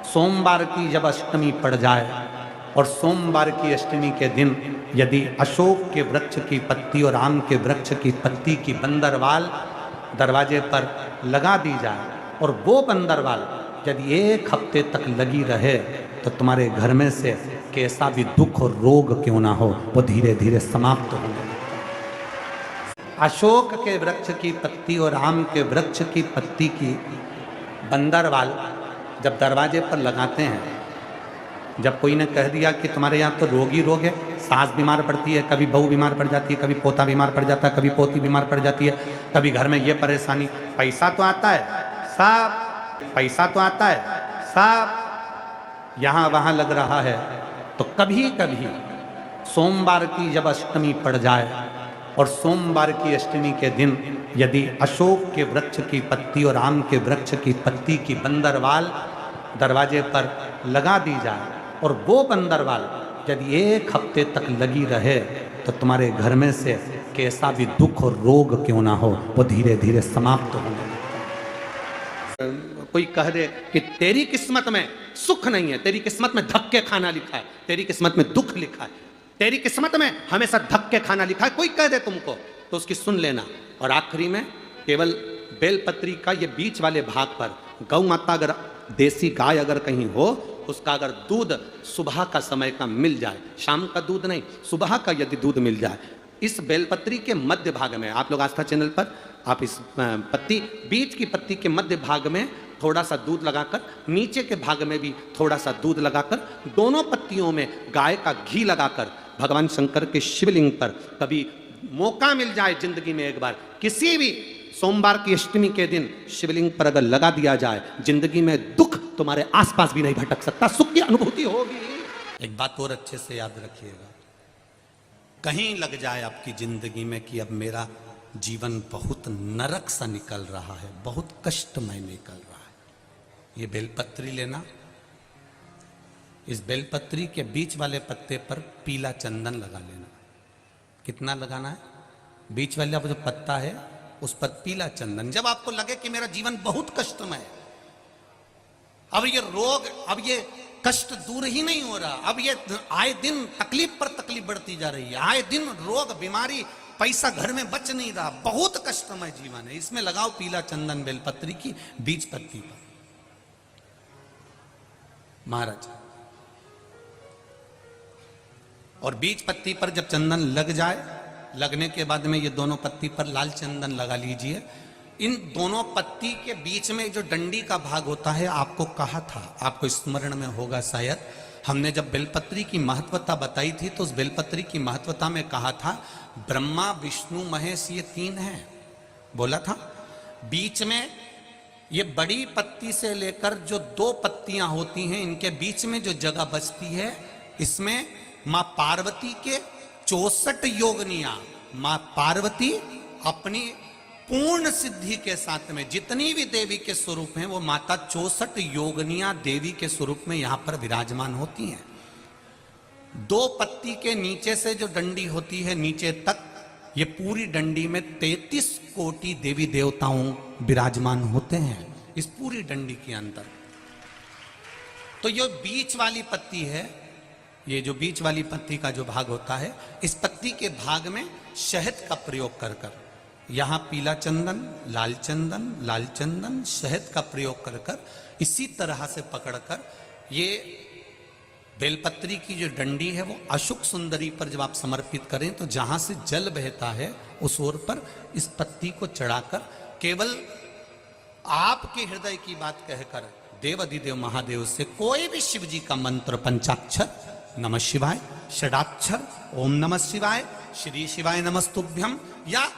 सोमवार की जब अष्टमी पड़ जाए और सोमवार की अष्टमी के दिन यदि अशोक के वृक्ष की पत्ती और आम के वृक्ष की पत्ती की बंदरवाल दरवाजे पर लगा दी जाए और वो बंदरवाल यदि एक हफ्ते तक लगी रहे तो तुम्हारे घर में से कैसा भी दुख और रोग क्यों ना हो वो धीरे धीरे समाप्त होने लगता है। अशोक के वृक्ष की पत्ती और आम के वृक्ष की पत्ती की बंदरवाल जब दरवाजे पर लगाते हैं, जब कोई ने कह दिया कि तुम्हारे यहाँ तो रोग ही रोग है, सास बीमार पड़ती है, कभी बहू बीमार पड़ जाती है, कभी पोता बीमार पड़ जाता है, कभी पोती बीमार पड़ जाती है, कभी घर में ये परेशानी, पैसा तो आता है सब, पैसा तो आता है सब यहाँ वहाँ लग रहा है, तो कभी कभी सोमवार की जब अष्टमी पड़ जाए और सोमवार की अष्टमी के दिन यदि अशोक के वृक्ष की पत्ती और आम के वृक्ष की पत्ती की बंदरवाल दरवाजे पर लगा दी जाए और वो बंदरवाल यदि एक हफ्ते तक लगी रहे तो तुम्हारे घर में से कैसा भी दुख और रोग क्यों ना हो वो धीरे धीरे समाप्त होने लगता है। कोई कह दे कि तेरी किस्मत में सुख नहीं है, तेरी किस्मत में धक्के खाना लिखा है, तेरी किस्मत में दुख लिखा है, तेरी किस्मत में हमेशा धक्के खाना लिखा है, कोई कह दे तुमको तो उसकी सुन लेना। और आखिरी में केवल बेलपत्री का ये बीच वाले भाग पर गौ माता अगर देसी गाय अगर कहीं हो, उसका अगर दूध सुबह का समय का मिल जाए, शाम का दूध नहीं, सुबह का यदि दूध मिल जाए, इस बेलपत्री के मध्य भाग में, आप लोग आस्था चैनल पर आप इस पत्ती बीच की पत्ती के मध्य भाग में थोड़ा सा दूध लगाकर, नीचे के भाग में भी थोड़ा सा दूध लगाकर, दोनों पत्तियों में गाय का घी लगाकर भगवान शंकर के शिवलिंग पर कभी मौका मिल जाए जिंदगी में एक बार, किसी भी सोमवार की अष्टमी के दिन शिवलिंग पर अगर लगा दिया जाए, जिंदगी में दुख तुम्हारे आसपास भी नहीं भटक सकता, सुख की अनुभूति होगी। एक बात और अच्छे से याद रखिएगा, कहीं लग जाए आपकी जिंदगी में कि अब मेरा जीवन बहुत नरक सा निकल रहा है, बहुत कष्टमय निकल रहा है, ये बेलपत्री लेना, इस बेलपत्री के बीच वाले पत्ते पर पीला चंदन लगा लेना। कितना लगाना है? बीच वाला जो पत्ता है उस पर पीला चंदन। जब आपको लगे कि मेरा जीवन बहुत कष्टमय है, अब ये रोग, अब ये कष्ट दूर ही नहीं हो रहा, अब ये आए दिन तकलीफ पर तकलीफ बढ़ती जा रही है, आए दिन रोग बीमारी, पैसा घर में बच नहीं रहा, बहुत कष्टमय जीवन है, इसमें लगाओ पीला चंदन बेलपत्री की बीज पत्ती पर। महाराज, और बीज पत्ती पर जब चंदन लग जाए, लगने के बाद में ये दोनों पत्ती पर लाल चंदन लगा लीजिए। इन दोनों पत्ती के बीच में जो डंडी का भाग होता है, आपको कहा था, आपको स्मरण में होगा शायद, हमने जब बेलपत्री की महत्वता बताई थी तो उस बेलपत्री की महत्वता में कहा था ब्रह्मा विष्णु महेश ये तीन हैं, बोला था। बीच में ये बड़ी पत्ती से लेकर जो दो पत्तियां होती हैं, इनके बीच में जो जगह बचती है, इसमें मां पार्वती के 64 योगनियां, मां पार्वती अपनी पूर्ण सिद्धि के साथ में जितनी भी देवी के स्वरूप हैं, वो माता 64 योगनियां देवी के स्वरूप में यहां पर विराजमान होती हैं। दो पत्ती के नीचे से जो डंडी होती है नीचे तक, ये पूरी डंडी में 33 कोटि देवी देवताओं विराजमान होते हैं इस पूरी डंडी के अंदर। तो ये बीच वाली पत्ती है, ये जो बीच वाली पत्ती का जो भाग होता है, इस पत्ती के भाग में शहद का प्रयोग कर कर, यहां पीला चंदन, लाल चंदन, लाल चंदन, शहद का प्रयोग कर कर, इसी तरह से पकड़कर ये बेलपत्री की जो डंडी है वो अशुक सुंदरी पर जब आप समर्पित करें तो जहां से जल बहता है उस ओर पर इस पत्ती को चढ़ाकर केवल आपके हृदय की बात कहकर देवाधिदेव महादेव से कोई भी शिव जी का मंत्र, पंचाक्षर नमः शिवाय, षडाक्षर ओम नमः शिवाय, श्री शिवाय नमस्तुभ्यम, या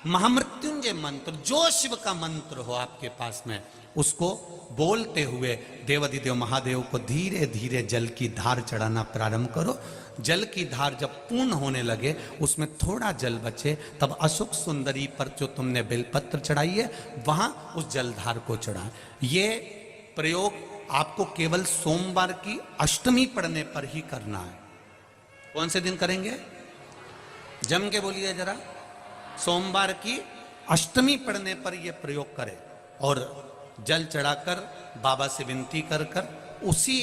महामृत्युंजय मंत्र, जो शिव का मंत्र हो आपके पास में, उसको बोलते हुए देवाधिदेव महादेव को धीरे धीरे जल की धार चढ़ाना प्रारंभ करो। जल की धार जब पूर्ण होने लगे, उसमें थोड़ा जल बचे, तब अशोक सुंदरी पर जो तुमने बेलपत्र चढ़ाई है वहां उस जलधार को चढ़ा। ये प्रयोग आपको केवल सोमवार की अष्टमी पड़ने पर ही करना है। कौन से दिन करेंगे? जम के बोलिए जरा। सोमवार की अष्टमी पड़ने पर यह प्रयोग करें और जल चढ़ाकर बाबा से विनती कर कर उसी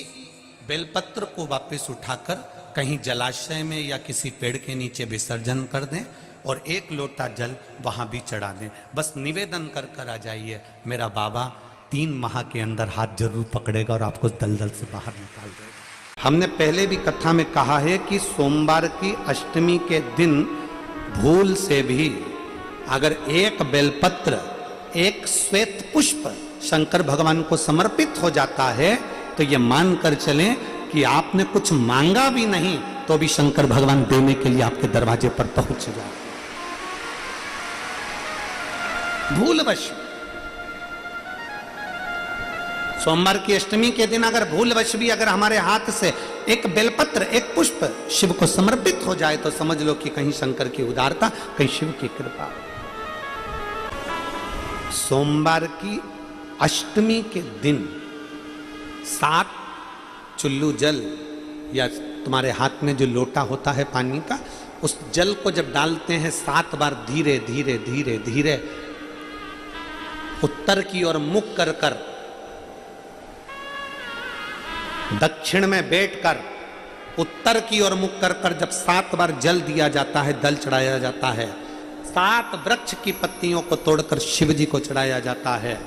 बेलपत्र को वापस उठाकर कहीं जलाशय में या किसी पेड़ के नीचे विसर्जन कर दें और 1 लोटा जल वहां भी चढ़ा दें। बस निवेदन कर कर आ जाइए, मेरा बाबा 3 माह के अंदर हाथ जरूर पकड़ेगा और आपको दलदल से बाहर निकाल देगा। हमने पहले भी कथा में कहा है कि सोमवार की अष्टमी के दिन भूल से भी अगर 1 बेलपत्र, 1 श्वेत पुष्प शंकर भगवान को समर्पित हो जाता है तो ये मानकर चलें कि आपने कुछ मांगा भी नहीं तो भी शंकर भगवान देने के लिए आपके दरवाजे पर पहुंच जाए। भूलवश सोमवार की अष्टमी के दिन अगर भूलवश भी अगर हमारे हाथ से 1 बेलपत्र, 1 पुष्प शिव को समर्पित हो जाए तो समझ लो कि कहीं शंकर की उदारता, कहीं शिव की कृपा। सोमवार की अष्टमी के दिन 7 चुल्लू जल या तुम्हारे हाथ में जो लोटा होता है पानी का, उस जल को जब डालते हैं 7 बार धीरे धीरे धीरे धीरे उत्तर की ओर मुख कर कर, दक्षिण में बैठकर उत्तर की ओर मुख कर कर जब 7 बार जल दिया जाता है, दल चढ़ाया जाता है, 7 वृक्ष की पत्तियों को तोड़कर शिव जी को चढ़ाया जाता है।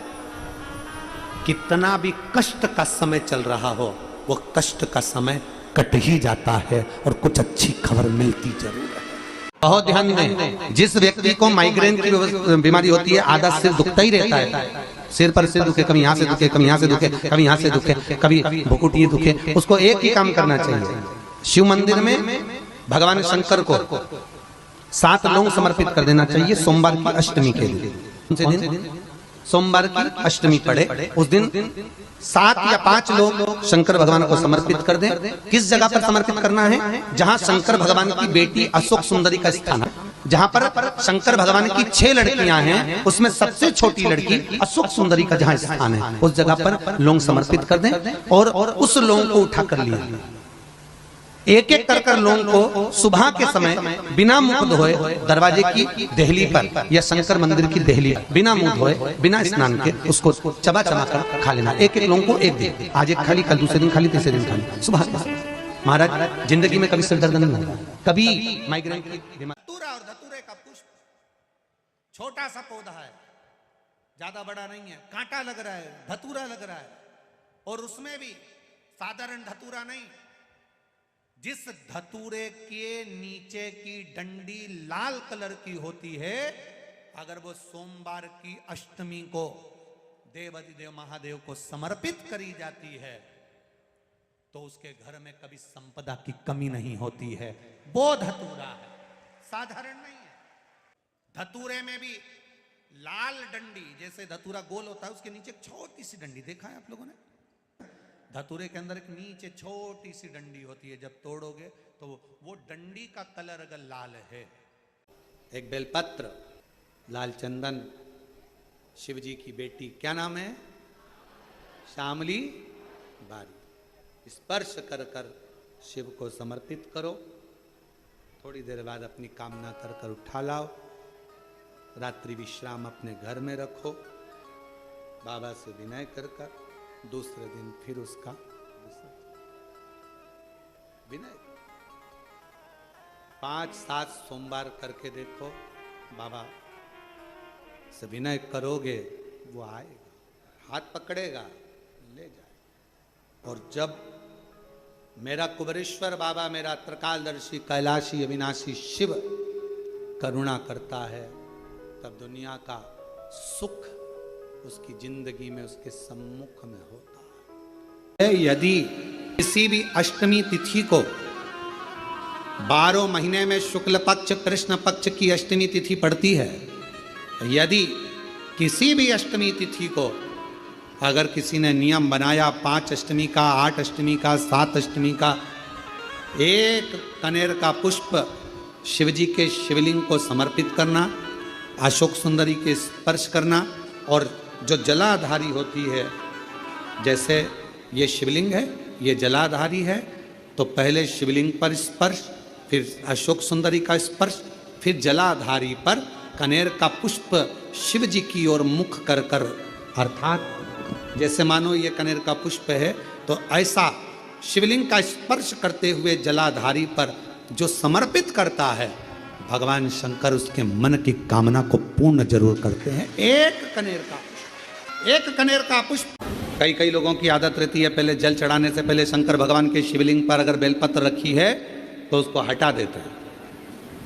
कितना भी कष्ट का समय चल रहा हो, वो कष्ट का समय कट ही जाता है और कुछ अच्छी खबर मिलती जरूर है। बहुत ध्यान दें, जिस व्यक्ति को माइग्रेन की बीमारी होती है, आधा सिर दुखता ही रहता है, सिर पर सिर दुखे, कभी यहां से दुखे, कभी यहां से दुखे, कभी यहां से दुखे, कभी भुकुटी दुखे, उसको एक ही काम करना चाहिए, शिव मंदिर में भगवान शंकर को 7 लौंग समर्पित कर देना चाहिए। सोमवार की अष्टमी के दिन, सोमवार की अष्टमी पड़े उस दिन 7 या 5 लोग शंकर भगवान को समर्पित कर दें। किस जगह पर समर्पित करना है? जहां शंकर भगवान की बेटी अशोक सुंदरी का स्थान है, जहां पर शंकर भगवान की 6 लड़कियां हैं, उसमें सबसे छोटी लड़की अशोक सुंदरी का जहां स्थान है, उस जगह पर लौंग समर्पित कर दें और उस लौंग को उठा कर लिया। एक एक कर कर लौंग को सुबह के समय बिना मुख धोए दरवाजे की देहली पर या शंकर मंदिर की देहली पर बिना मुंह धोए, बिना स्नान के उसको चबा चबा कर खा लेना। एक एक लौंग को एक दिन, आज एक खाली, कल दूसरे दिन खाली, तीसरे दिन खाली, सुबह। महाराज जिंदगी में कभी सिर दर्द नहीं होगा, कभी माइग्रेन की बीमारी। धतूरा और धतूरे का पुष्प छोटा सा पौधा है, ज्यादा बड़ा नहीं है, कांटा लग रहा है, धतूरा लग रहा है, और उसमें भी साधारण धतूरा नहीं, जिस धतूरे के नीचे की डंडी लाल कलर की होती है, अगर वो सोमवार की अष्टमी को देवाधिदेव महादेव को समर्पित करी जाती है तो उसके घर में कभी संपदा की कमी नहीं होती है। वो धतूरा है, साधारण नहीं है। धतूरे में भी लाल डंडी, जैसे धतूरा गोल होता है उसके नीचे एक छोटी सी डंडी, देखा है आप लोगों ने? धतूरे के अंदर एक नीचे छोटी सी डंडी होती है, जब तोड़ोगे तो वो डंडी का कलर अगर लाल है। एक बेलपत्र, लाल चंदन, शिव जी की बेटी, क्या नाम है? श्यामली बारी, स्पर्श कर कर शिव को समर्पित करो। थोड़ी देर बाद अपनी कामना कर कर उठा लाओ, रात्रि विश्राम अपने घर में रखो, बाबा से विनय कर कर दूसरे दिन फिर उसका विनय। 5-7 सोमवार करके देखो, बाबा से विनय करोगे, वो आएगा, हाथ पकड़ेगा, ले जाए। और जब मेरा कुबरेश्वर बाबा, मेरा त्रिकालदर्शी कैलाशी अविनाशी शिव करुणा करता है, तब दुनिया का सुख उसकी जिंदगी में, उसके सम्मुख में होता है। यदि किसी भी अष्टमी तिथि को 12 महीने में शुक्ल पक्ष कृष्ण पक्ष की अष्टमी तिथि पड़ती है, यदि किसी भी अष्टमी तिथि को अगर किसी ने नियम बनाया 5 अष्टमी का, 8 अष्टमी का, 7 अष्टमी का, 1 कनेर का पुष्प शिवजी के शिवलिंग को समर्पित करना, अशोक सुंदरी के स्पर्श करना, और जो जलाधारी होती है, जैसे ये शिवलिंग है, ये जलाधारी है, तो पहले शिवलिंग पर स्पर्श, फिर अशोक सुंदरी का स्पर्श, फिर जलाधारी पर कनेर का पुष्प शिव जी की ओर मुख कर कर, अर्थात जैसे मानो ये कनेर का पुष्प है, तो ऐसा शिवलिंग का स्पर्श करते हुए जलाधारी पर जो समर्पित करता है, भगवान शंकर उसके मन की कामना को पूर्ण जरूर करते हैं। एक कनेर का पुष्प। कई लोगों की आदत रहती है, पहले जल चढ़ाने से पहले शंकर भगवान के शिवलिंग पर अगर बेलपत्र रखी है तो उसको हटा देते हैं।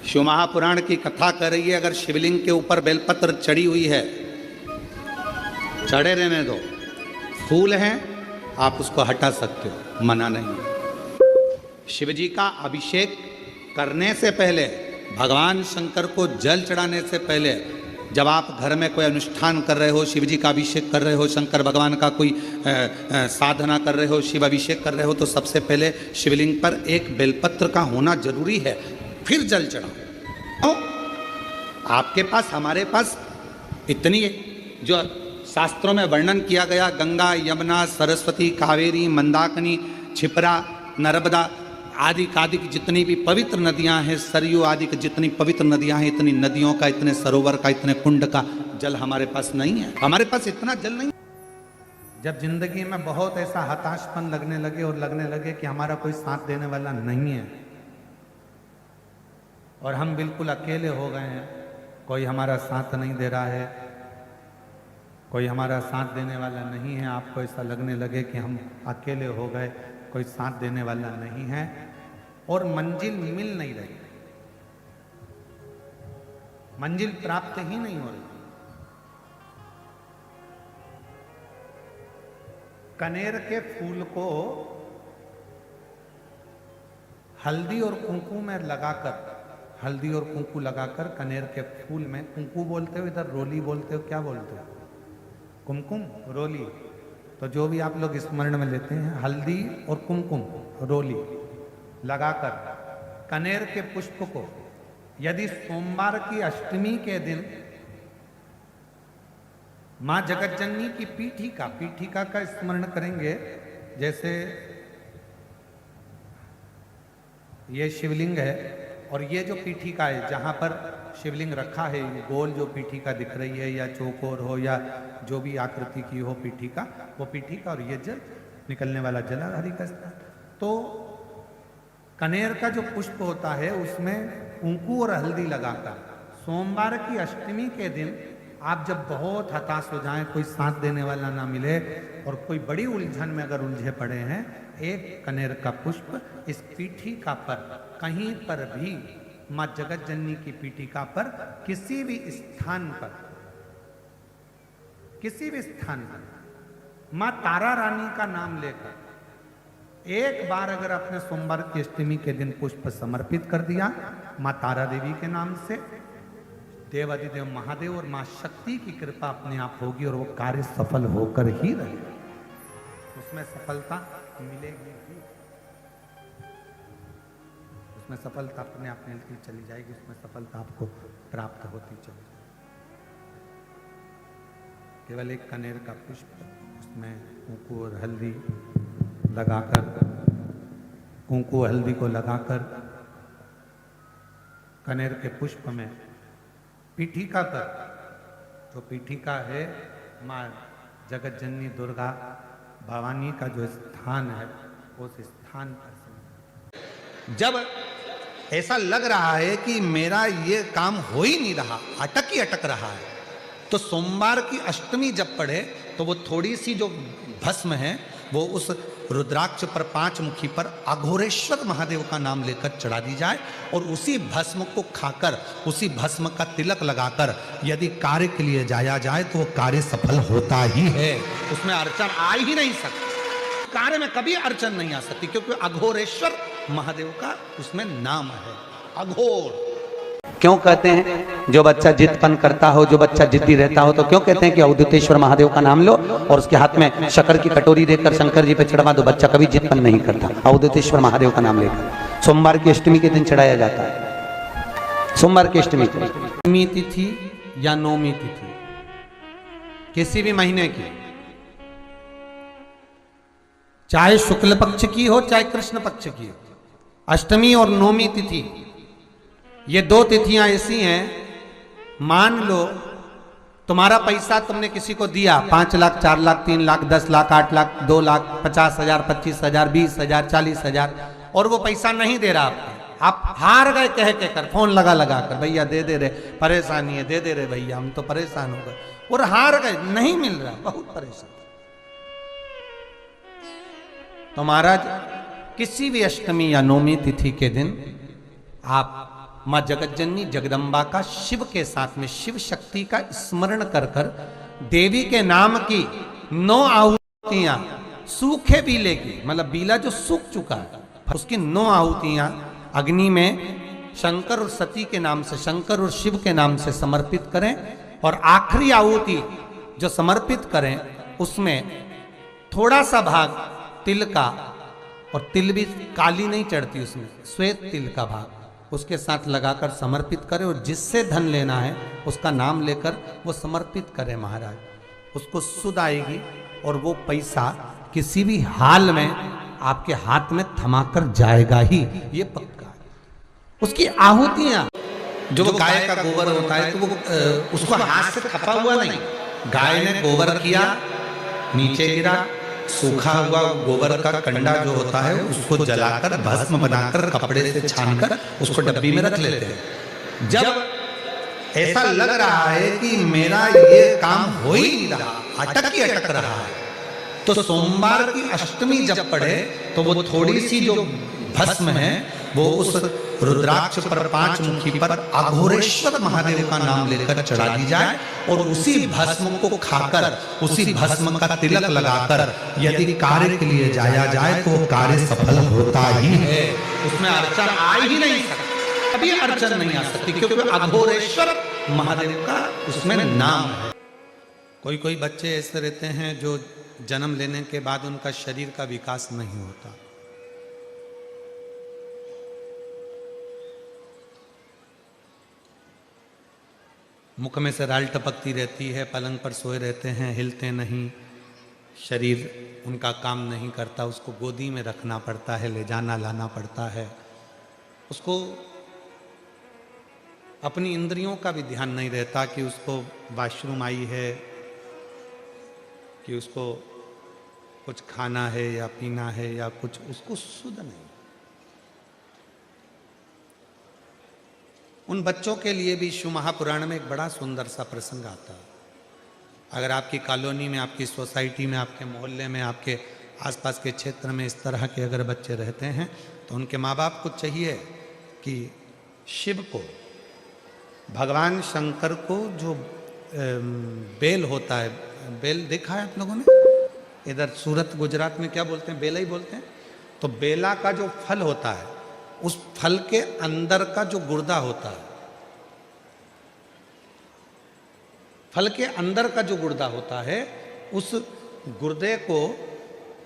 शिव महापुराण की कथा कर रही है, अगर शिवलिंग के ऊपर बेलपत्र चढ़ी हुई है, चढ़े रहने दो, फूल हैं, आप उसको हटा सकते हो, मना नहीं। शिव जी का अभिषेक करने से पहले, भगवान शंकर को जल चढ़ाने से पहले, जब आप घर में कोई अनुष्ठान कर रहे हो, शिव जी का अभिषेक कर रहे हो, शंकर भगवान का कोई साधना कर रहे हो, शिव अभिषेक कर रहे हो, तो सबसे पहले शिवलिंग पर एक बेलपत्र का होना जरूरी है, फिर जल चढ़ाओ। आपके पास, हमारे पास इतनी जो शास्त्रों में वर्णन किया गया, गंगा, यमुना, सरस्वती, कावेरी, मंदाकिनी, क्षिप्रा, नर्मदा आदि की जितनी भी पवित्र नदियां हैं, सरयू आदि की जितनी पवित्र नदियां हैं, इतनी नदियों का, इतने सरोवर का, इतने कुंड का जल हमारे पास नहीं है। हमारे पास इतना जल नहीं। जब जिंदगी में बहुत ऐसा हताशपन लगने लगे कि हमारा कोई साथ देने वाला नहीं है और हम बिल्कुल अकेले हो गए हैं, कोई हमारा साथ नहीं दे रहा है, कोई हमारा साथ देने वाला नहीं है, आपको ऐसा लगने लगे कि हम अकेले हो गए, कोई साथ देने वाला नहीं है और मंजिल मिल नहीं रही, मंजिल प्राप्त ही नहीं हो रही। कनेर के फूल को हल्दी और कुंकू में लगाकर, हल्दी और कुंकू लगाकर कनेर के फूल में, कुंकू बोलते हो, इधर रोली बोलते हो, क्या बोलते हो? कुमकुम, रोली। तो जो भी आप लोग स्मरण में लेते हैं, हल्दी और कुमकुम, रोली लगाकर कनेर के पुष्प को यदि सोमवार की अष्टमी के दिन मां जगतजननी की पीठिका का स्मरण करेंगे, जैसे ये शिवलिंग है और ये जो पीठिका है जहां पर शिवलिंग रखा है, ये गोल जो पीठिका दिख रही है या चौकोर हो या जो भी आकृति की हो पीठिका, वो पीठिका और ये जल निकलने वाला जलाधारी का स्थान। तो कनेर का जो पुष्प होता है उसमें कुंकू और हल्दी लगाकर सोमवार की अष्टमी के दिन आप जब बहुत हताश हो जाएं, कोई साथ देने वाला ना मिले और कोई बड़ी उलझन में अगर उलझे पड़े हैं, एक कनेर का पुष्प इस पीठिका पर, कहीं पर भी मां जगतजननी की पीठिका पर, किसी भी स्थान पर मां तारा रानी का नाम लेकर एक बार अगर अपने सोमवार की अष्टमी के दिन पुष्प समर्पित कर दिया मां तारा देवी के नाम से, देवाधिदेव महादेव और मां शक्ति की कृपा अपने आप होगी और वो कार्य सफल होकर ही रहेगा, उसमें सफलता मिलेगी ही, उसमें सफलता अपने आप मिलती चली जाएगी, उसमें सफलता आपको प्राप्त होती चली जाएगी। केवल एक कनेर का पुष्प, उसमें कुंकू और हल्दी लगाकर, कुंकू हल्दी को लगाकर कनेर के पुष्प में पीठिका पर, जो पीठिका है माँ जगतजननी दुर्गा भवानी का जो स्थान है, उस स्थान पर जब ऐसा लग रहा है कि मेरा ये काम हो ही नहीं रहा, अटक रहा है, तो सोमवार की अष्टमी जब पढ़े तो वो थोड़ी सी जो भस्म है वो उस रुद्राक्ष पर, 5 मुखी पर अघोरेश्वर महादेव का नाम लेकर चढ़ा दी जाए और उसी भस्म को खाकर, उसी भस्म का तिलक लगाकर यदि कार्य के लिए जाया जाए तो वो कार्य सफल होता ही है, उसमें अड़चन आ ही नहीं सकती, कार्य में कभी अड़चन नहीं आ सकती, क्योंकि अघोरेश्वर महादेव का उसमें नाम है, अघोर। क्यों कहते हैं जो बच्चा जिदपन करता हो, जो बच्चा जिद्दी रहता हो, तो क्यों कहते हैं कि अवधूतेश्वर महादेव का नाम लो और उसके हाथ में शक्कर की कटोरी देकर शंकर जी पे चढ़वा दो, बच्चा कभी जिदपन नहीं करता। अवधूतेश्वर महादेव का नाम लेकर सोमवार की अष्टमी के दिन चढ़ाया जाता है। सोमवार की अष्टमी तिथि या नौमी तिथि किसी भी महीने की, चाहे शुक्ल पक्ष की हो चाहे कृष्ण पक्ष की हो, अष्टमी और नौमी तिथि ये 2 तिथियां ऐसी हैं, मान लो तुम्हारा पैसा तुमने किसी को दिया 5 लाख, 4 लाख, 3 लाख, 10 लाख, 8 लाख, 2 लाख, 50,000, 25,000, 20,000, 40,000 और वो पैसा नहीं दे रहा आपको, आप हार गए कह के कर, फोन लगा लगा कर, भैया दे दे रहे, परेशानी है, दे दे रहे भैया, हम तो परेशान हो गए, और हार गए, नहीं मिल रहा, बहुत परेशान। तो महाराज किसी भी अष्टमी या नवमी तिथि के दिन आप मां जगतजननी जगदम्बा का शिव के साथ में शिव शक्ति का स्मरण कर कर देवी के नाम की 9 आहुतियां सूखे बीले की, मतलब बीला जो सूख चुका है उसकी 9 आहुतियां अग्नि में शंकर और सती के नाम से, शंकर और शिव के नाम से समर्पित करें, और आखिरी आहुति जो समर्पित करें उसमें थोड़ा सा भाग तिल का, और तिल भी काली नहीं चढ़ती उसमें, श्वेत तिल का भाग उसके साथ लगाकर समर्पित करें, और जिससे धन लेना है उसका नाम लेकर वो समर्पित करें महाराज, उसको सुध आएगी और वो पैसा किसी भी हाल में आपके हाथ में थमाकर जाएगा ही, ये पक्का है। उसकी आहुतियां जो गाय का गोबर होता है तो वो उसको हाथ से थपा हुआ नहीं, गाय ने गोबर किया, नीचे गिरा, सूखा हुआ गोबर का कंडा जो होता है उसको जलाकर भस्म बनाकर कपड़े से छानकर उसको डब्बी में रख लेते हैं। जब ऐसा लग रहा है कि मेरा ये काम हो ही नहीं रहा, अटक रहा है, तो सोमवार की अष्टमी जब पड़े तो वो थोड़ी सी जो भस्म है वो उस रुद्राक्ष पर 5 मुखी पर अघोरेश्वर महादेव का नाम लेकर चढ़ा दी जाए, और उसी भस्म को खाकर, उसी भस्म का तिलक लगाकर यदि कार्य के लिए जाया जाए तो कार्य सफल होता ही है, उसमें अड़चन आ ही नहीं सकती, अभी अड़चन नहीं आ सकती, क्योंकि अघोरेश्वर महादेव का उसमें नाम है। कोई कोई बच्चे ऐसे रहते हैं जो जन्म लेने के बाद उनका शरीर का विकास नहीं होता, मुख में से राल टपकती रहती है, पलंग पर सोए रहते हैं, हिलते नहीं, शरीर उनका काम नहीं करता, उसको गोदी में रखना पड़ता है, ले जाना लाना पड़ता है, उसको अपनी इंद्रियों का भी ध्यान नहीं रहता कि उसको वॉशरूम आई है, कि उसको कुछ खाना है या पीना है या कुछ, उसको सुध नहीं। उन बच्चों के लिए भी शिव महापुराण में एक बड़ा सुंदर सा प्रसंग आता है। अगर आपकी कॉलोनी में, आपकी सोसाइटी में, आपके मोहल्ले में, आपके आसपास के क्षेत्र में इस तरह के अगर बच्चे रहते हैं तो उनके माँ बाप को चाहिए कि शिव को, भगवान शंकर को जो बेल होता है, बेल देखा है आप लोगों ने, इधर सूरत गुजरात में क्या बोलते हैं, बेला ही बोलते हैं, तो बेला का जो फल होता है उस फल के अंदर का जो गुर्दा होता है, फल के अंदर का जो गुर्दा होता है, उस गुर्दे को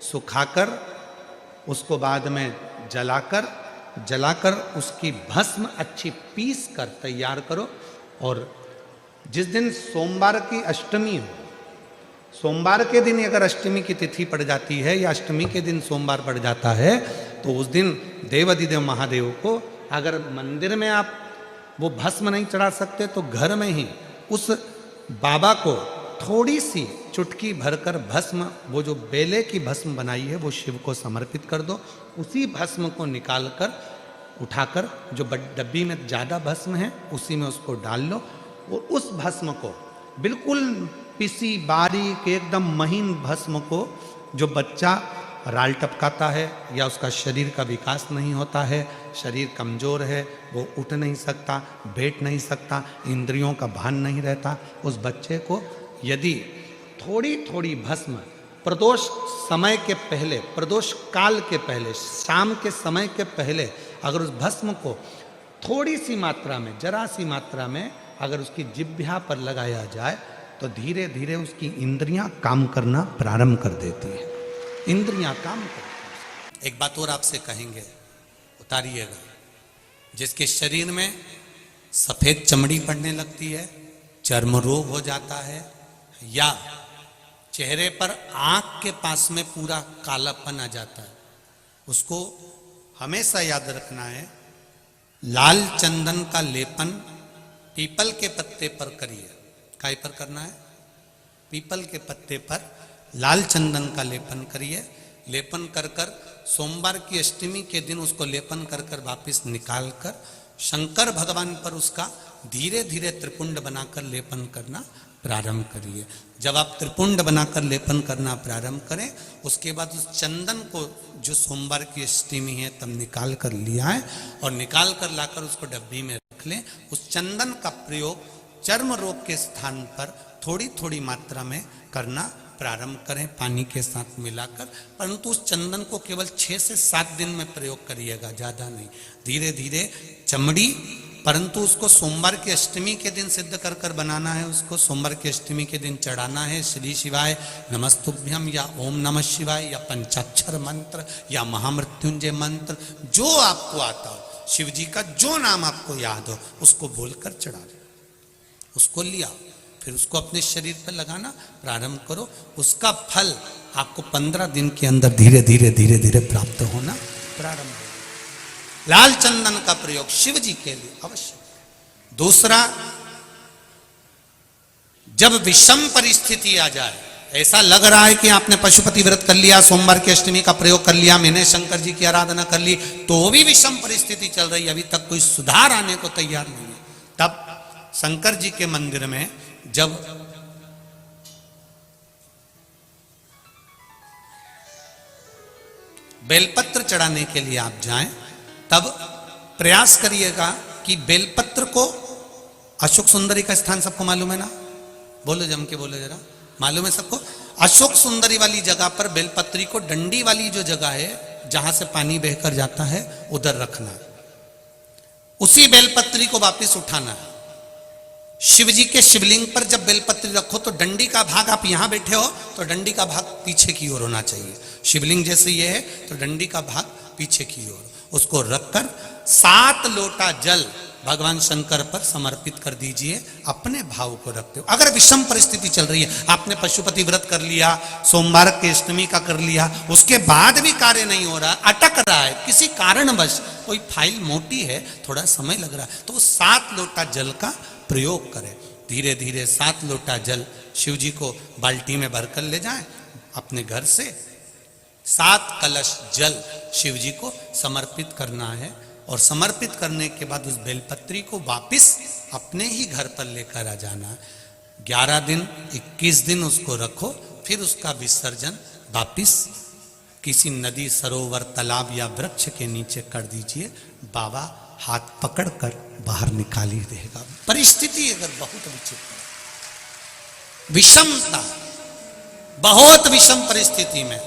सुखाकर उसको बाद में जलाकर उसकी भस्म अच्छी पीस कर तैयार करो, और जिस दिन सोमवार की अष्टमी हो, सोमवार के दिन अगर अष्टमी की तिथि पड़ जाती है या अष्टमी के दिन सोमवार पड़ जाता है तो उस दिन देवाधिदेव महादेव को, अगर मंदिर में आप वो भस्म नहीं चढ़ा सकते तो घर में ही उस बाबा को थोड़ी सी चुटकी भरकर भस्म, वो जो बेले की भस्म बनाई है वो शिव को समर्पित कर दो। उसी भस्म को निकालकर उठाकर जो डब्बी में ज़्यादा भस्म है उसी में उसको डाल लो, और उस भस्म को बिल्कुल पिसी बारीक एकदम महीन भस्म को, जो बच्चा राल टपकाता है या उसका शरीर का विकास नहीं होता है, शरीर कमज़ोर है, वो उठ नहीं सकता, बैठ नहीं सकता, इंद्रियों का भान नहीं रहता, उस बच्चे को यदि थोड़ी थोड़ी भस्म प्रदोष समय के पहले, प्रदोष काल के पहले, शाम के समय के पहले अगर उस भस्म को थोड़ी सी मात्रा में, जरा सी मात्रा में अगर उसकी जिह्वा पर लगाया जाए तो धीरे धीरे उसकी इंद्रियां काम करना प्रारंभ कर देती है, इंद्रियां काम करती हैं। एक बात और आपसे कहेंगे, उतारिएगा, जिसके शरीर में सफ़ेद चमड़ी पड़ने लगती है, चर्म रोग हो जाता है, या चेहरे पर आँख के पास में पूरा कालापन आ जाता है, उसको हमेशा याद रखना है, लाल चंदन का लेपन पीपल के पत्ते पर करिए, काय पर करना है? पीपल के पत्ते पर लाल चंदन का लेपन करिए। लेपन कर कर सोमवार की अष्टमी के दिन उसको लेपन कर कर वापिस निकाल कर शंकर भगवान पर उसका धीरे धीरे त्रिपुंड बनाकर लेपन करना प्रारंभ करिए। जब आप त्रिपुंड बनाकर लेपन करना प्रारंभ करें, उसके बाद उस चंदन को जो सोमवार की अष्टमी है तब निकाल कर लिया है और निकाल कर लाकर उसको डब्बी में रख लें। उस चंदन का प्रयोग चर्म रोग के स्थान पर थोड़ी थोड़ी मात्रा में करना प्रारंभ करें, पानी के साथ मिलाकर। परंतु उस चंदन को केवल 6 से 7 दिन में प्रयोग करिएगा, ज़्यादा नहीं। धीरे धीरे चमड़ी, परंतु उसको सोमवार की अष्टमी के दिन सिद्ध कर कर बनाना है। उसको सोमवार की अष्टमी के दिन चढ़ाना है श्री शिवाय नमस्तुभ्यम या ओम नमः शिवाय या पंचाक्षर मंत्र या महामृत्युंजय मंत्र, जो आपको आता हो, शिव जी का जो नाम आपको याद हो उसको बोलकर चढ़ा दो। उसको लिया, फिर उसको अपने शरीर पर लगाना प्रारंभ करो। उसका फल आपको 15 दिन के अंदर धीरे धीरे धीरे धीरे प्राप्त होना प्रारंभ हो। लाल चंदन का प्रयोग शिव जी के लिए अवश्य। दूसरा, जब विषम परिस्थिति आ जाए, ऐसा लग रहा है कि आपने पशुपति व्रत कर लिया, सोमवार की अष्टमी का प्रयोग कर लिया, मैंने शंकर जी की आराधना कर ली, तो भी विषम परिस्थिति चल रही है, अभी तक कोई सुधार आने को तैयार नहीं है, तब शंकर जी के मंदिर में जब बेलपत्र चढ़ाने के लिए आप जाएं, तब प्रयास करिएगा कि बेलपत्र को, अशोक सुंदरी का स्थान सबको मालूम है ना? बोलो, जम के बोलो जरा, मालूम है सबको? अशोक सुंदरी वाली जगह पर बेलपत्री को डंडी वाली जो जगह है जहां से पानी बहकर जाता है उधर रखना है। उसी बेलपत्री को वापस उठाना है। शिव जी के शिवलिंग पर जब बेलपत्री रखो तो डंडी का भाग, आप यहां बैठे हो तो डंडी का भाग पीछे की ओर होना चाहिए। शिवलिंग जैसे ये है तो डंडी का भाग पीछे की ओर, उसको रखकर 7 लोटा जल भगवान शंकर पर समर्पित कर दीजिए, अपने भाव को रखते हो। अगर विषम परिस्थिति चल रही है, आपने पशुपति व्रत कर लिया, सोमवार की अष्टमी का कर लिया, उसके बाद भी कार्य नहीं हो रहा, अटक रहा है किसी कारणवश, कोई फाइल मोटी है, थोड़ा समय लग रहा है, तो 7 लोटा जल का प्रयोग करें। धीरे धीरे 7 लोटा जल शिव जी को बाल्टी में भरकर ले जाएं अपने घर से। 7 कलश जल शिव जी को समर्पित करना है और समर्पित करने के बाद उस बेलपत्री को वापिस अपने ही घर पर लेकर आ जाना है। 11 दिन 21 दिन उसको रखो, फिर उसका विसर्जन वापिस किसी नदी, सरोवर, तालाब या वृक्ष के नीचे कर दीजिए। बाबा हाथ पकड़कर बाहर निकाल ही देगा। परिस्थिति अगर बहुत विचित्र, विषमता, बहुत विषम परिस्थिति में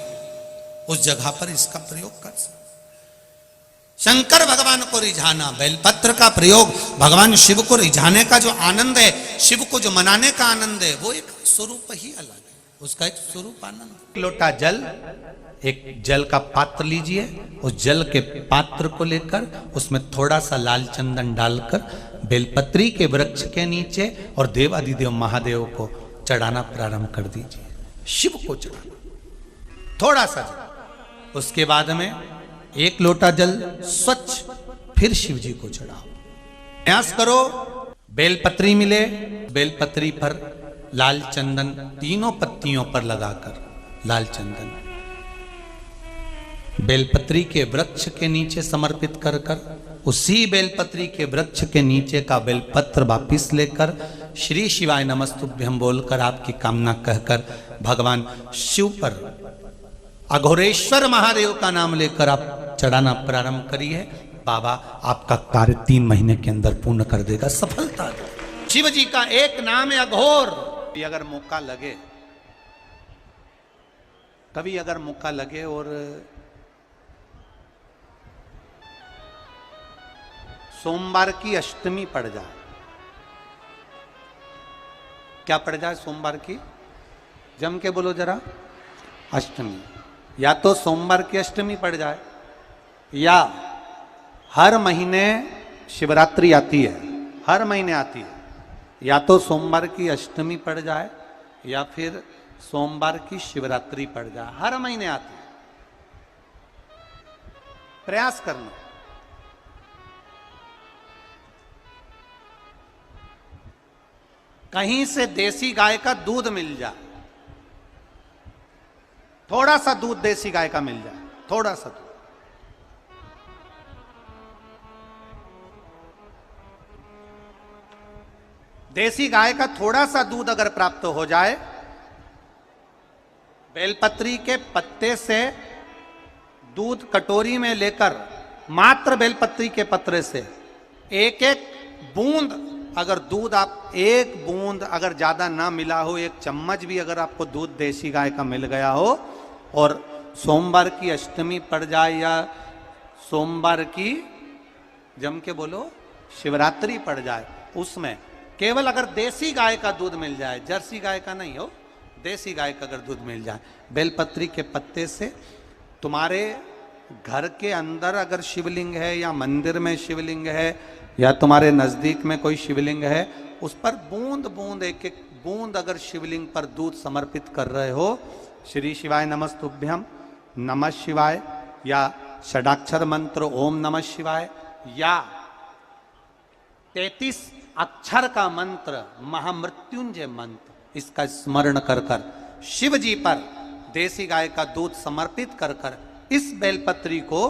उस जगह पर इसका प्रयोग कर सकते। शंकर भगवान को रिझाना, बेलपत्र का प्रयोग भगवान शिव को रिझाने का जो आनंद है, शिव को जो मनाने का आनंद है, वो एक स्वरूप ही अलग है, उसका एक स्वरूप आनंद। एक लोटा जल, एक जल का पात्र लीजिए, उस जल के पात्र को लेकर उसमें थोड़ा सा लाल चंदन डालकर बेलपत्री के वृक्ष के नीचे और देवादिदेव महादेव को चढ़ाना प्रारंभ कर दीजिए। शिव को चढ़ाना थोड़ा सा जल, उसके बाद में 1 लोटा जल स्वच्छ फिर शिव जी को चढ़ाओ। प्रयास करो बेलपत्री मिले, बेलपत्री पर लाल चंदन तीनों पत्तियों पर लगाकर लाल चंदन बेलपत्री के वृक्ष के नीचे समर्पित कर कर उसी बेलपत्री के वृक्ष के नीचे का बेलपत्र वापिस लेकर श्री शिवाय नमस्तुभ्यं बोलकर आपकी कामना कहकर भगवान शिव पर, अघोरेश्वर महादेव का नाम लेकर आप चढ़ाना प्रारंभ करिए। बाबा आपका कार्य 3 महीने के अंदर पूर्ण कर देगा, सफलता देगा। शिव जी का एक नाम है अघोर। अगर मौका लगे, कभी अगर मौका लगे और सोमवार की अष्टमी पड़ जाए, क्या पड़ जाए? सोमवार की, जम के बोलो जरा, अष्टमी। या तो सोमवार की अष्टमी पड़ जाए, या हर महीने शिवरात्रि आती है, हर महीने आती है, या तो सोमवार की अष्टमी पड़ जाए या फिर सोमवार की शिवरात्रि पड़ जाए, हर महीने आती है। प्रयास करना। कहीं से देसी गाय का दूध मिल जाए, थोड़ा सा दूध देसी गाय का मिल जाए, थोड़ा सा दूध, देसी गाय का थोड़ा सा दूध अगर प्राप्त हो जाए, बेलपत्री के पत्ते से दूध कटोरी में लेकर, मात्र बेलपत्री के पत्रे से एक एक बूंद अगर दूध, आप एक बूंद अगर ज्यादा ना मिला हो, एक चम्मच भी अगर आपको दूध देसी गाय का मिल गया हो, और सोमवार की अष्टमी पड़ जाए या सोमवार की, जम के बोलो, शिवरात्रि पड़ जाए, उसमें केवल अगर देसी गाय का दूध मिल जाए, जर्सी गाय का नहीं हो, देसी गाय का अगर दूध मिल जाए, बेलपत्री के पत्ते से, तुम्हारे घर के अंदर अगर शिवलिंग है या मंदिर में शिवलिंग है या तुम्हारे नजदीक में कोई शिवलिंग है, उस पर बूंद बूंद, एक एक बूंद अगर शिवलिंग पर दूध समर्पित कर रहे हो, श्री शिवाय नमस्तुभ्यम, नमः शिवाय, या षडाक्षर मंत्र ओम नमः शिवाय, या 33 अक्षर का मंत्र महामृत्युंजय मंत्र, इसका स्मरण कर कर शिव जी पर देसी गाय का दूध समर्पित कर कर इस बेलपत्री को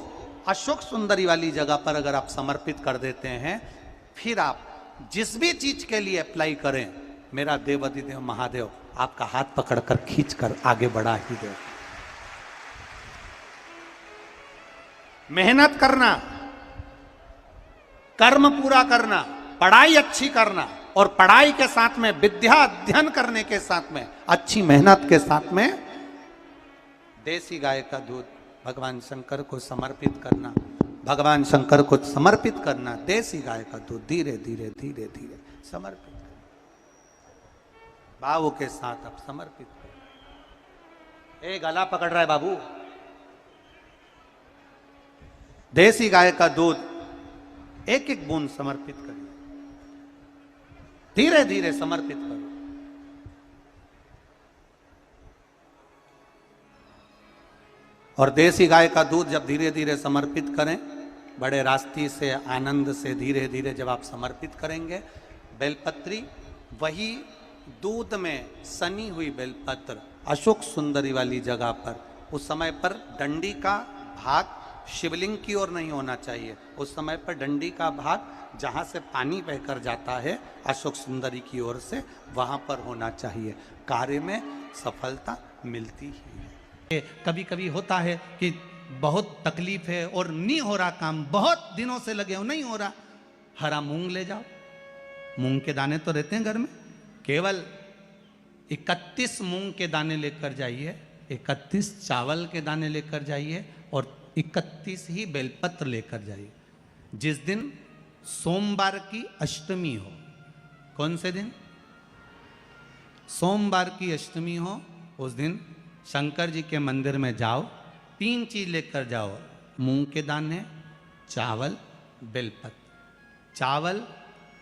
अशोक सुंदरी वाली जगह पर अगर आप समर्पित कर देते हैं, फिर आप जिस भी चीज के लिए अप्लाई करें, मेरा देवाधिदेव महादेव आपका हाथ पकड़कर खींचकर आगे बढ़ा ही दे। मेहनत करना, कर्म पूरा करना, पढ़ाई अच्छी करना, और पढ़ाई के साथ में विद्या अध्ययन करने के साथ में अच्छी मेहनत के साथ में देसी गाय का दूध भगवान शंकर को समर्पित करना, भगवान शंकर को समर्पित करना, देसी गाय का दूध धीरे धीरे धीरे धीरे समर्पित करना, भावों के साथ आप समर्पित करें। ए गला पकड़ रहा है बाबू, देसी गाय का दूध एक एक बूंद समर्पित करिए, धीरे धीरे समर्पित करो। और देसी गाय का दूध जब धीरे धीरे समर्पित करें, बड़े रास्ते से, आनंद से धीरे धीरे जब आप समर्पित करेंगे, बेलपत्री वही दूध में सनी हुई बेलपत्र अशोक सुंदरी वाली जगह पर, उस समय पर डंडी का भाग शिवलिंग की ओर नहीं होना चाहिए, उस समय पर डंडी का भाग जहाँ से पानी बहकर जाता है अशोक सुंदरी की ओर से, वहाँ पर होना चाहिए। कार्य में सफलता मिलती ही है। कभी कभी होता है कि बहुत तकलीफ है और नहीं हो रहा काम, बहुत दिनों से लगे हो, नहीं हो रहा, हरा मूंग ले जाओ, मूंग के दाने तो रहते हैं घर में, केवल 31 मूंग के दाने लेकर जाइए, 31 चावल के दाने लेकर जाइए, और 31 ही बेलपत्र लेकर जाइए। जिस दिन सोमवार की अष्टमी हो, कौन से दिन? सोमवार की अष्टमी हो, उस दिन शंकर जी के मंदिर में जाओ, 3 चीज लेकर जाओ, मूंग के दाने, चावल, बेलपत्र। चावल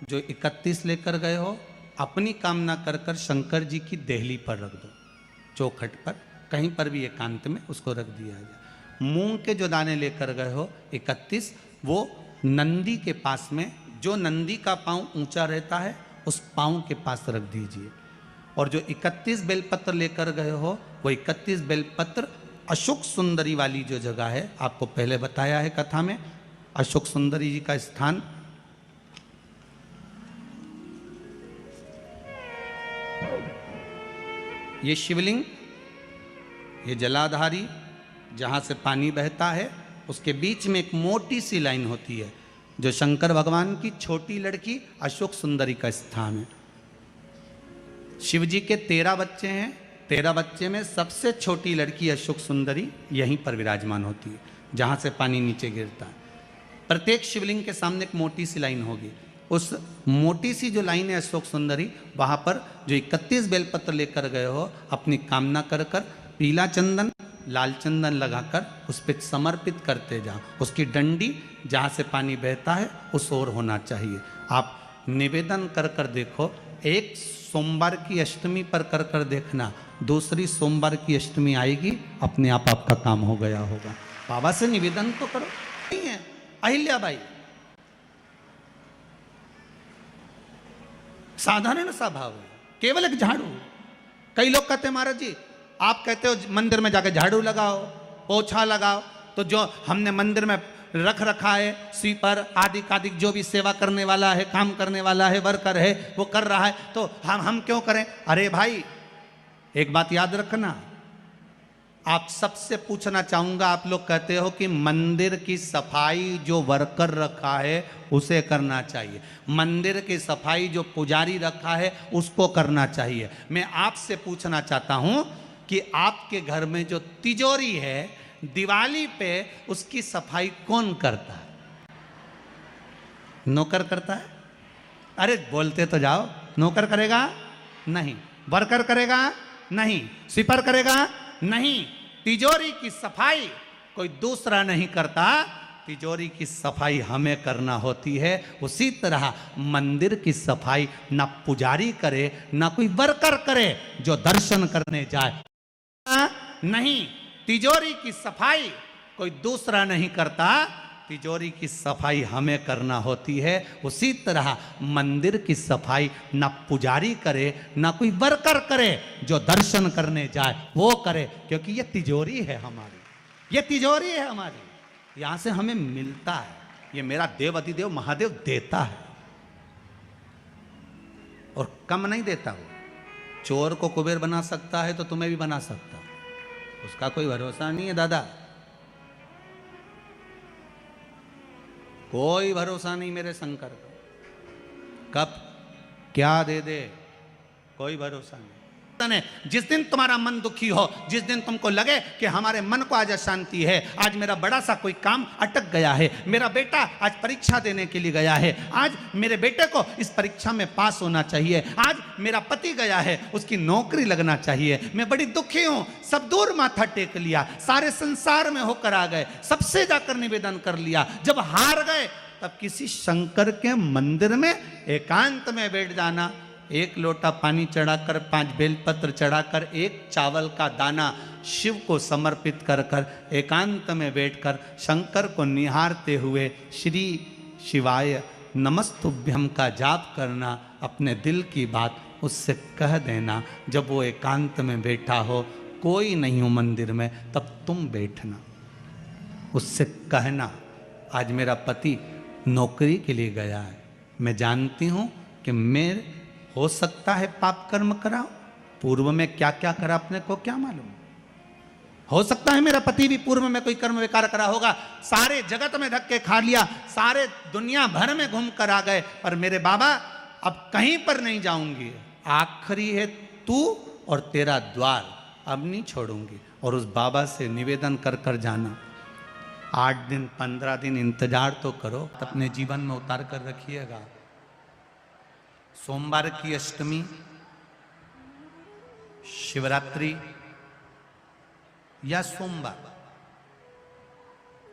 जो 31 लेकर गए हो, अपनी कामना कर कर शंकर जी की देहली पर रख दो, चौखट पर, कहीं पर भी एकांत में उसको रख दिया जाए। मूंग के जो दाने लेकर गए हो 31, वो नंदी के पास में, जो नंदी का पांव ऊंचा रहता है उस पांव के पास रख दीजिए। और जो 31 बेलपत्र लेकर गए हो, वो 31 बेलपत्र अशोक सुंदरी वाली जो जगह है, आपको पहले बताया है कथा में, अशोक सुंदरी जी का स्थान ये शिवलिंग, ये जलाधारी जहाँ से पानी बहता है, उसके बीच में एक मोटी सी लाइन होती है, जो शंकर भगवान की छोटी लड़की अशोक सुंदरी का स्थान है। शिव जी के 13 बच्चे हैं, 13 बच्चे में सबसे छोटी लड़की अशोक सुंदरी यहीं पर विराजमान होती है, जहाँ से पानी नीचे गिरता है। प्रत्येक शिवलिंग के सामने एक मोटी सी लाइन होगी, उस मोटी सी जो लाइन है अशोक सुंदरी, वहाँ पर जो 31 बेलपत्र लेकर गए हो, अपनी कामना कर कर पीला चंदन, लाल चंदन लगाकर उस पर समर्पित करते जाओ। उसकी डंडी जहाँ से पानी बहता है उस ओर होना चाहिए। आप निवेदन कर कर देखो, एक सोमवार की अष्टमी पर कर कर देखना, दूसरी सोमवार की अष्टमी आएगी, अपने आप आपका काम हो गया होगा। बाबा से निवेदन तो करो। नहीं है अहिल्याबाई, साधारण सा भाव है, केवल एक झाड़ू। कई लोग कहते हैं महाराज जी आप कहते हो मंदिर में जाके झाड़ू लगाओ, पोछा लगाओ, तो जो हमने मंदिर में रख रखा है स्वीपर आदि आदि जो भी सेवा करने वाला है, काम करने वाला है, वर्कर है, वो कर रहा है, तो हम क्यों करें? अरे भाई एक बात याद रखना, आप सबसे पूछना चाहूंगा, आप लोग कहते हो कि मंदिर की सफाई जो वर्कर रखा है उसे करना चाहिए, मंदिर की सफाई जो पुजारी रखा है उसको करना चाहिए। मैं आपसे पूछना चाहता हूं कि आपके घर में जो तिजोरी है दिवाली पे उसकी सफाई कौन करता है? नौकर करता है? अरे बोलते तो जाओ। नौकर करेगा? नहीं। वर्कर करेगा? नहीं। स्वीपर करेगा? नहीं। तिजोरी की सफाई कोई दूसरा नहीं करता, तिजोरी की सफाई हमें करना होती है। उसी तरह मंदिर की सफाई ना पुजारी करे ना कोई वर्कर करे जो दर्शन करने जाए, नहीं, तिजोरी की सफाई कोई दूसरा नहीं करता, तिजोरी की सफाई हमें करना होती है। उसी तरह मंदिर की सफाई ना पुजारी करे ना कोई वर्कर करे, जो दर्शन करने जाए वो करे, क्योंकि ये तिजोरी है हमारी, ये तिजोरी है हमारी, यहां से हमें मिलता है, ये मेरा देव अधिदेव महादेव देता है और कम नहीं देता। वो चोर को कुबेर बना सकता है तो तुम्हें भी बना सकता, उसका कोई भरोसा नहीं है दादा, कोई भरोसा नहीं मेरे शंकर का, कब क्या दे दे कोई भरोसा नहीं। जिस दिन तुम्हारा मन दुखी हो, जिस दिन तुमको लगे कि हमारे मन को आज अशांति है, आज मेरा बड़ा सा कोई काम अटक गया है, मेरा बेटा आज परीक्षा देने के लिए गया है, आज मेरे बेटे को इस परीक्षा में पास होना चाहिए, आज मेरा पति गया है उसकी नौकरी लगना चाहिए, मैं बड़ी दुखी हूं, सब दूर माथा टेक लिया, सारे संसार में होकर आ गए, सबसे जाकर निवेदन कर लिया, जब हार गए तब किसी शंकर के मंदिर में एकांत में बैठ जाना, एक लोटा पानी चढ़ाकर, 5 बेलपत्र चढ़ाकर, एक चावल का दाना शिव को समर्पित कर कर एकांत में बैठकर शंकर को निहारते हुए श्री शिवाय नमस्तुभ्यम का जाप करना, अपने दिल की बात उससे कह देना। जब वो एकांत में बैठा हो, कोई नहीं हो मंदिर में, तब तुम बैठना, उससे कहना आज मेरा पति नौकरी के लिए गया है, मैं जानती हूँ कि मैं हो सकता है पाप कर्म कराओ, पूर्व में क्या क्या करा अपने को क्या मालूम, हो सकता है मेरा पति भी पूर्व में कोई कर्म विकार करा होगा, सारे जगत में धक्के खा लिया, सारे दुनिया भर में घूम कर आ गए, पर मेरे बाबा अब कहीं पर नहीं जाऊंगी, आखिरी है तू और तेरा द्वार, अब नहीं छोड़ूंगी। और उस बाबा से निवेदन कर कर जाना, 8 दिन 15 दिन इंतजार तो करो, अपने जीवन में उतार कर रखिएगा। सोमवार की अष्टमी, शिवरात्रि या सोमवार,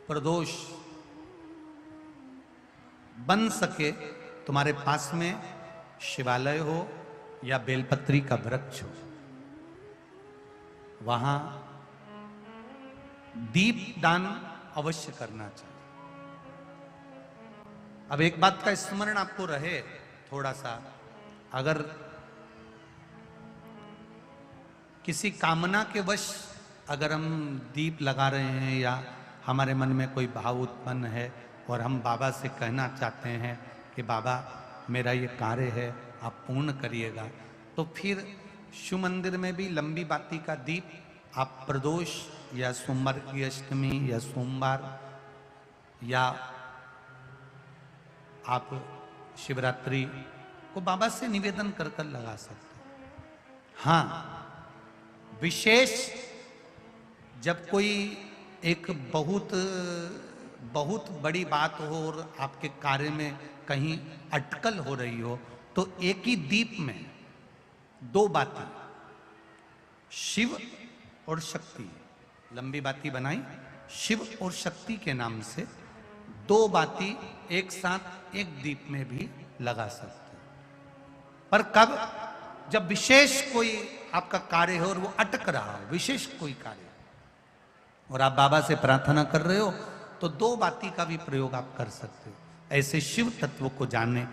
प्रदोष, बन सके तुम्हारे पास में शिवालय हो या बेलपत्री का वृक्ष हो, वहां दीप दान अवश्य करना चाहिए। अब एक बात का स्मरण आपको रहे थोड़ा सा, अगर किसी कामना के वश अगर हम दीप लगा रहे हैं या हमारे मन में कोई भाव उत्पन्न है और हम बाबा से कहना चाहते हैं कि बाबा मेरा ये कार्य है आप पूर्ण करिएगा, तो फिर शिव मंदिर में भी लंबी बाती का दीप आप प्रदोष या सोमवार की अष्टमी या सोमवार या आप शिवरात्रि को बाबा से निवेदन कर कर लगा सकते हैं। हाँ, विशेष जब कोई एक बहुत बड़ी बात हो और आपके कार्य में कहीं अटकल हो रही हो, तो एक ही दीप में 2 बाती, शिव और शक्ति, लंबी बाती बनाई शिव और शक्ति के नाम से, 2 बाती एक साथ एक दीप में भी लगा सकते हैं। पर कब? जब विशेष कोई आपका कार्य हो और वो अटक रहा हो, विशेष कोई कार्य, और आप बाबा से प्रार्थना कर रहे हो, तो 2 बाती का भी प्रयोग आप कर सकते हो। ऐसे शिव तत्व को जानने